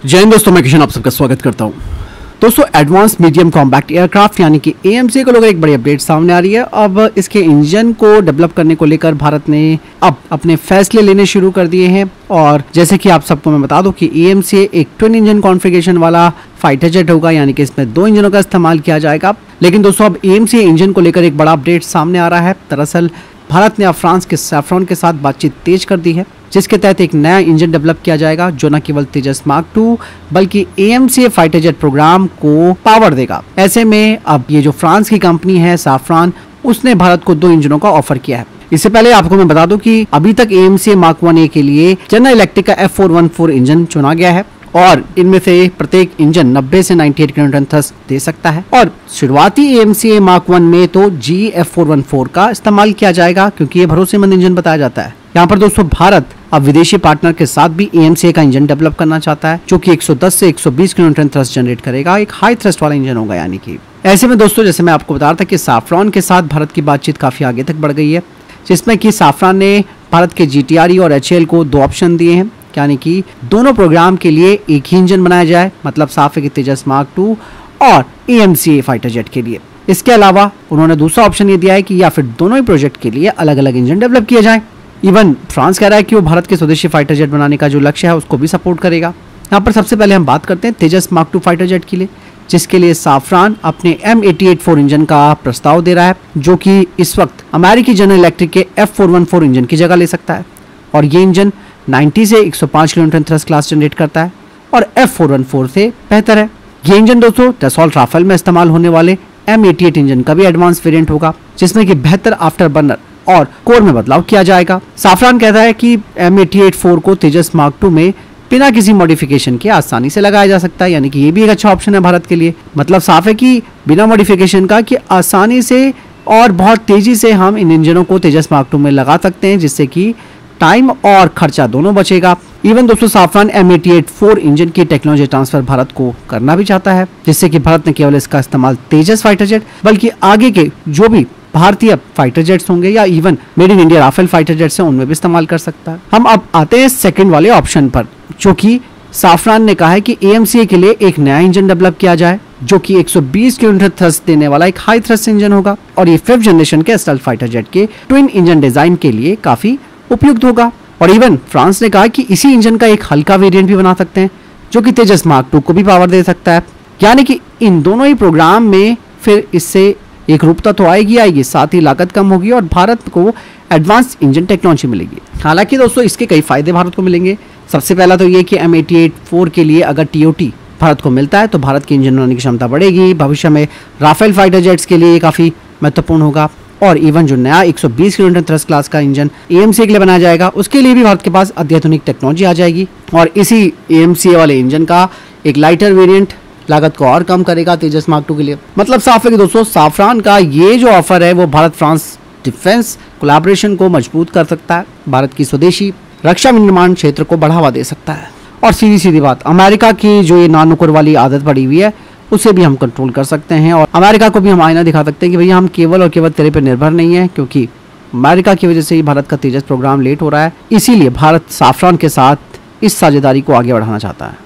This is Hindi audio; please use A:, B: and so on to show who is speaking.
A: जय हिंद दोस्तों, मैं किशन आप सबका स्वागत करता हूं। दोस्तों, एडवांस मीडियम कॉम्बैक्ट एयरक्राफ्ट यानी कि एएमसी को लेकर एक बड़ी अपडेट सामने आ रही है। अब इसके इंजन को डेवलप करने को लेकर भारत ने अब अपने फैसले लेने शुरू कर दिए हैं। और जैसे कि आप सबको मैं बता दूं कि एएमसी एक ट्विन इंजन कॉन्फ़िगरेशन वाला फाइटर जेट होगा, यानी कि इसमें 2 इंजनों का इस्तेमाल किया जाएगा। लेकिन दोस्तों, अब एएमसी इंजन को लेकर एक बड़ा अपडेट सामने आ रहा है। दरअसल भारत ने अब फ्रांस के सैफ्रॉन के साथ बातचीत तेज कर दी है, जिसके तहत एक नया इंजन डेवलप किया जाएगा जो न केवल तेजस मार्क 2 बल्कि एएमसी फाइटर जेट प्रोग्राम को पावर देगा। ऐसे में अब ये जो फ्रांस की कंपनी है सैफ्रॉन, उसने भारत को 2 इंजनों का ऑफर किया है। इससे पहले आपको मैं बता दूं कि अभी तक एएमसी मार्क 1A के लिए जनरल इलेक्ट्रिक का F414 इंजन चुना गया है और इनमें से प्रत्येक इंजन 90 से 98 किलोन्यूटन थ्रस्ट दे सकता है। और शुरुआती एएमसी मार्क 1 में तो GE F414 का इस्तेमाल किया जाएगा, क्योंकि ये भरोसेमंद इंजन बताया जाता है। यहाँ पर दोस्तों, भारत अब विदेशी पार्टनर के साथ भी एएमसी का इंजन डेवलप करना चाहता है, जो कि 110 से 120 किलोन्यूटन थ्रस्ट जनरेट करेगा। एक हाई थ्रस्ट वाला इंजन होगा। यानी कि ऐसे में दोस्तों, जैसे मैं आपको बता रहा था कि सैफ्रॉन के साथ भारत की बातचीत काफी आगे तक बढ़ गई है, जिसमें कि सैफ्रॉन ने भारत के GTRE और HAL को 2 ऑप्शन दिए हैं, यानी कि दोनों प्रोग्राम के लिए एक ही इंजन बनाया जाए। मतलब साफ है कि तेजस मार्क 2 और एएमसी फाइटर जेट के लिए। इसके अलावा उन्होंने दूसरा ऑप्शन ये दिया है कि या फिर दोनों ही प्रोजेक्ट के लिए अलग अलग इंजन डेवलप किए जाएं। इवन फ्रांस कह रहा है कि वो भारत के स्वदेशी फाइटर जेट बनाने का जो लक्ष्य है उसको भी सपोर्ट करेगा। यहाँ पर सबसे पहले हम बात करते हैं तेजस मार्क 2 फाइटर जेट के लिए, जिसके लिए सैफ्रॉन अपने M88-4 इंजन का प्रस्ताव दे रहा है, जो कि इस वक्त अमेरिकी जनरल इलेक्ट्रिक के F414 इंजन की जगह ले सकता है। और ये इंजन 90 से 105 किलोन्यूटन थ्रस्ट क्लास जनरेट करता है और F414 से बेहतर है। ये इंजन दोस्तों डसॉल्ट राफेल में इस्तेमाल होने वाले M88 इंजन का भी एडवांस वेरिएंट होगा, जिसमें कि बेहतर आफ्टर बर्नर और कोर में बदलाव किया जाएगा। सैफ्रॉन कहता है कि M88-4 को तेजस मार्क 2 में बिना किसी मॉडिफिकेशन के आसानी से लगाया जा सकता है, यानी कि ये भी एक अच्छा ऑप्शन है भारत के लिए। मतलब साफ है कि बिना मॉडिफिकेशन का कि आसानी से और बहुत तेजी से हम इन इंजनों को तेजस मार्क 2 में लगा सकते हैं, जिससे कि टाइम और खर्चा दोनों बचेगा। इवन दोस्तों, सैफ्रॉन M88-4 इंजन की टेक्नोलॉजी ट्रांसफर भारत को करना भी चाहता है, जिससे कि भारत न केवल इसका इस्तेमाल तेजस फाइटर जेट बल्कि आगे के जो भी भारतीय फाइटर जेट्स होंगे या even made in India Rafale fighter jets हैं उनमें भी इस्तेमाल कर सकता है। हम अब आते हैं सेकंड वाले ऑप्शन पर, जो कि सैफ्रॉन ने कहा है कि एएमसी के लिए एक नया इंजन डेवलप किया जाए, जो कि 120 किलोमीटर थ्रस्ट देने वाला एक हाई थ्रस्ट इंजन होगा। और ये 5th जनरेशन के स्टेल्थ फाइटर जेट के ट्विन इंजन डिजाइन के लिए काफी उपयुक्त होगा। और इवन फ्रांस ने कहा कि इसी इंजन का एक हल्का वेरिएंट भी बना सकते हैं, जो कि तेजस मार्क 2 को भी पावर दे सकता है। यानी कि इन दोनों ही प्रोग्राम में फिर इससे एक रूपता तो आएगी, साथ ही लागत कम होगी और भारत को एडवांस इंजन टेक्नोलॉजी मिलेगी। हालांकि दोस्तों, इसके कई फायदे भारत को मिलेंगे। सबसे पहला तो ये कि M88-4 के लिए अगर TOT भारत को मिलता है तो भारत की इंजन बनाने की क्षमता बढ़ेगी। भविष्य में राफेल फाइटर जेट्स के लिए काफ़ी महत्वपूर्ण होगा। और इवन जो नया 120 किलोमीटर थ्रस्ट क्लास का इंजन एएमसी के लिए बनाया जाएगा, उसके लिए भी भारत के पास अत्याधुनिक टेक्नोलॉजी आ जाएगी। और इसी एएमसी वाले इंजन का एक लाइटर वेरिएंट लागत को और कम करेगा तेजस मार्क 2 के लिए। मतलब साफ है कि दोस्तों, सैफ्रॉन का ये जो ऑफर है वो भारत फ्रांस डिफेंस कोलैबोरेशन को मजबूत कर सकता है, भारत की स्वदेशी रक्षा निर्माण क्षेत्र को बढ़ावा दे सकता है। और सीधी सीधी बात, अमेरिका की जो ये नानुकुर वाली आदत पड़ी हुई है उसे भी हम कंट्रोल कर सकते हैं और अमेरिका को भी हम आईना दिखा सकते हैं कि भैया हम केवल और केवल तेरे पर निर्भर नहीं है, क्योंकि अमेरिका की वजह से ही भारत का तेजस प्रोग्राम लेट हो रहा है। इसीलिए भारत सैफ्रॉन के साथ इस साझेदारी को आगे बढ़ाना चाहता है।